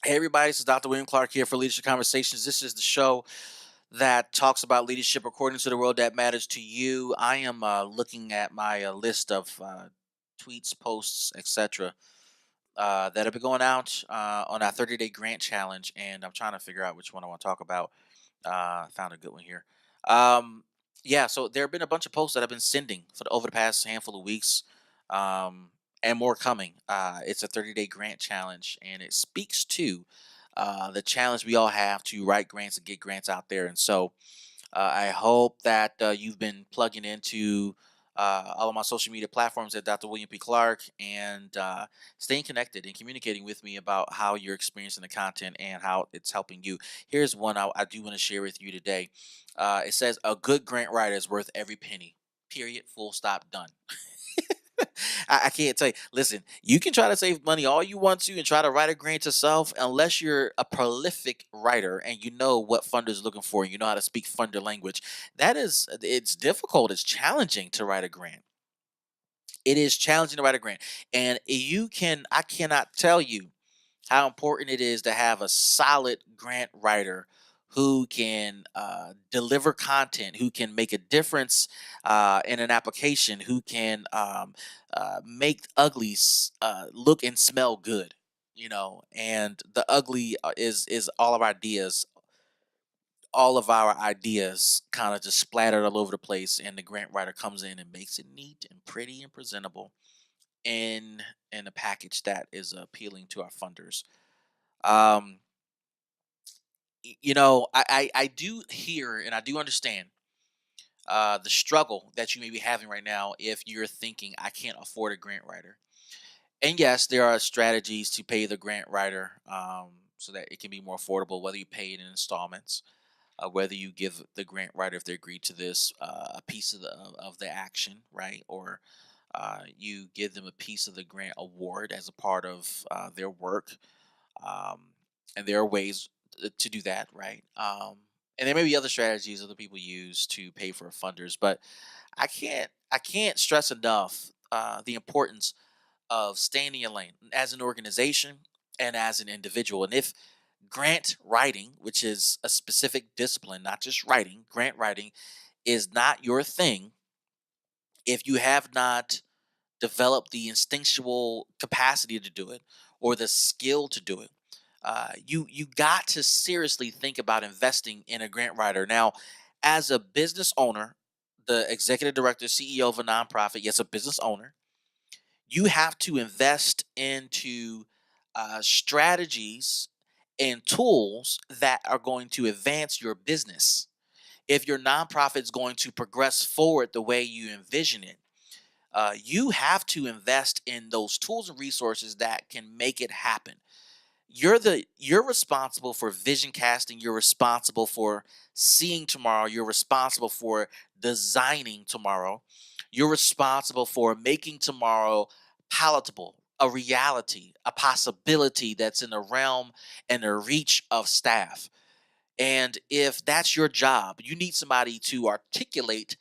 Hey, everybody, this is Dr. William Clark here for Leadership Conversations. This is the show that talks about leadership according to the world that matters to you. I am looking at my list of tweets, posts, etc., that have been going out on our 30-day grant challenge, and I'm trying to figure out which one I want to talk about. Found a good one here. Um, yeah, so there have been a bunch of posts that I've been sending over the past handful of weeks, um, and more coming. It's a 30-day grant challenge, and it speaks to the challenge we all have to write grants and get grants out there. And so I hope that you've been plugging into all of my social media platforms at Dr. William P. Clark and staying connected and communicating with me about how you're experiencing the content and how it's helping you. Here's one I do want to share with you today. It says, "A good grant writer is worth every penny. Period. Full stop. Done." I can't tell you. Listen, you can try to save money all you want to and try to write a grant yourself, unless you're a prolific writer and you know what funders are looking for and you know how to speak funder language. It's difficult. It's challenging to write a grant. It is challenging to write a grant, and I cannot tell you how important it is to have a solid grant writer who can deliver content, who can make a difference in an application, who can make uglies look and smell good. And the ugly is all of our ideas kind of just splattered all over the place, and the grant writer comes in and makes it neat and pretty and presentable in in a package that is appealing to our funders. Um, I do hear and I do understand the struggle that you may be having right now if you're thinking, I can't afford a grant writer. And yes, there are strategies to pay the grant writer so that it can be more affordable, whether you pay it in installments, whether you give the grant writer, if they agree to this, a piece of the action, right? Or you give them a piece of the grant award as a part of their work. um, and there are ways to do that, right? And there may be other strategies other people use to pay for funders, but I can't stress enough the importance of staying in your lane as an organization and as an individual. And if grant writing, which is a specific discipline, not just writing, grant writing is not your thing, if you have not developed the instinctual capacity to do it or the skill to do it, you got to seriously think about investing in a grant writer. Now, as a business owner, the executive director, CEO of a nonprofit, yes, a business owner, you have to invest into strategies and tools that are going to advance your business. If your nonprofit is going to progress forward the way you envision it, you have to invest in those tools and resources that can make it happen. You're responsible for vision casting, you're responsible for seeing tomorrow, you're responsible for designing tomorrow, you're responsible for making tomorrow palatable, a reality, a possibility that's in the realm and the reach of staff. And if that's your job, you need somebody to articulate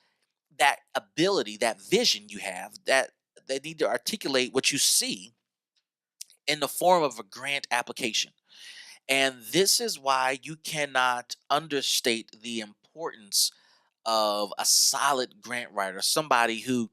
that ability, that vision you have, that they need to articulate what you see in the form of a grant application. And this is why you cannot understate the importance of a solid grant writer, somebody who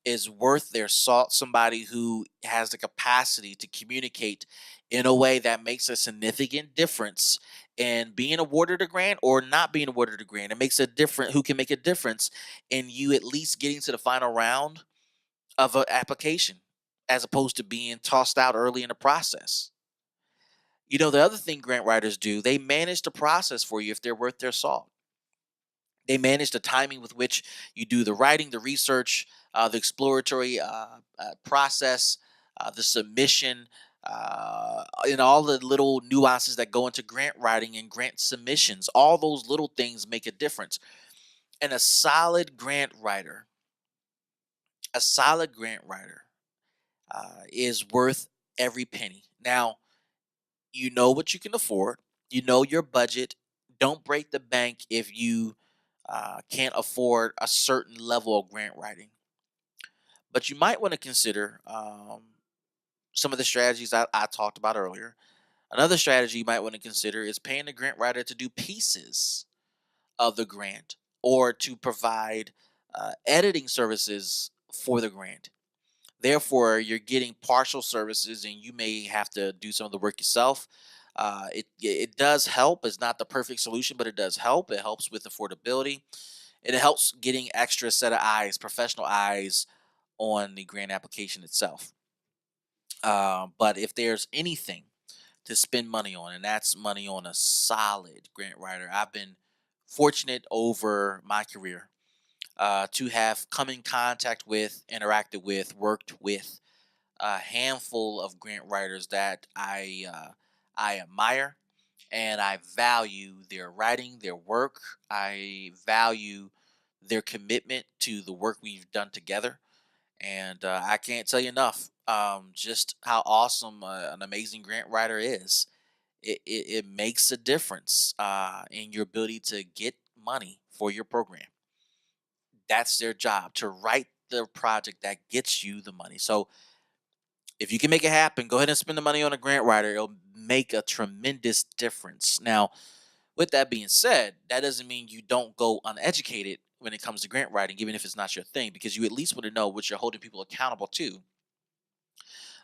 is worth their salt, somebody who has the capacity to communicate in a way that makes a significant difference in being awarded a grant or not being awarded a grant. It makes a difference, who can make a difference in you at least getting to the final round of an application as opposed to being tossed out early in the process. The other thing grant writers do, they manage the process for you if they're worth their salt. They manage the timing with which you do the writing, the research, the exploratory process, the submission, and all the little nuances that go into grant writing and grant submissions. All those little things make a difference. And a solid grant writer is worth every penny. Now, you know what you can afford. You know your budget. Don't break the bank if you can't afford a certain level of grant writing. But you might want to consider some of the strategies I talked about earlier. Another strategy you might want to consider is paying the grant writer to do pieces of the grant or to provide editing services for the grant. Therefore, you're getting partial services and you may have to do some of the work yourself. It does help. It's not the perfect solution, but it does help. It helps with affordability. And it helps getting extra set of eyes, professional eyes on the grant application itself. But if there's anything to spend money on, and that's money on a solid grant writer, I've been fortunate over my career to have come in contact with, interacted with, worked with a handful of grant writers that I admire and I value their writing, their work. I value their commitment to the work we've done together, and I can't tell you enough just how awesome an amazing grant writer is. It makes a difference in your ability to get money for your program. That's their job, to write the project that gets you the money. So if you can make it happen, go ahead and spend the money on a grant writer. It'll make a tremendous difference. Now, with that being said, that doesn't mean you don't go uneducated when it comes to grant writing, even if it's not your thing, because you at least want to know what you're holding people accountable to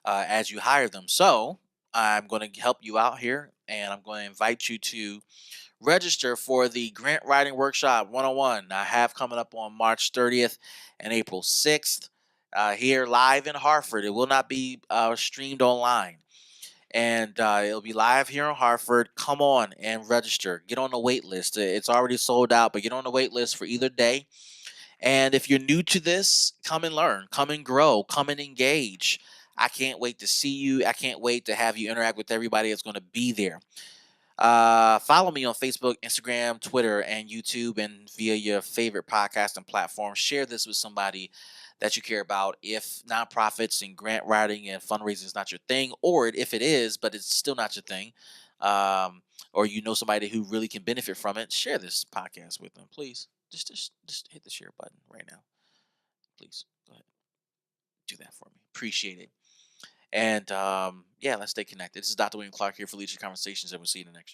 as you hire them. So I'm going to help you out here, and I'm going to invite you to register for the Grant Writing Workshop 101 I have coming up on March 30th and April 6th here live in Hartford. It will not be streamed online. And it'll be live here in Hartford. Come on and register. Get on the wait list. It's already sold out, but get on the wait list for either day. And if you're new to this, come and learn, come and grow, come and engage. I can't wait to see you. I can't wait to have you interact with everybody that's going to be there. Follow me on Facebook, Instagram, Twitter, and YouTube, and via your favorite podcasting platform. Share this with somebody that you care about. If nonprofits and grant writing and fundraising is not your thing, or if it is, but it's still not your thing, um, or you know somebody who really can benefit from it, share this podcast with them, please. Just hit the share button right now, please. Go ahead, do that for me. Appreciate it. And yeah, let's stay connected. This is Dr. William Clark here for Leadership Conversations, and we'll see you in the next show.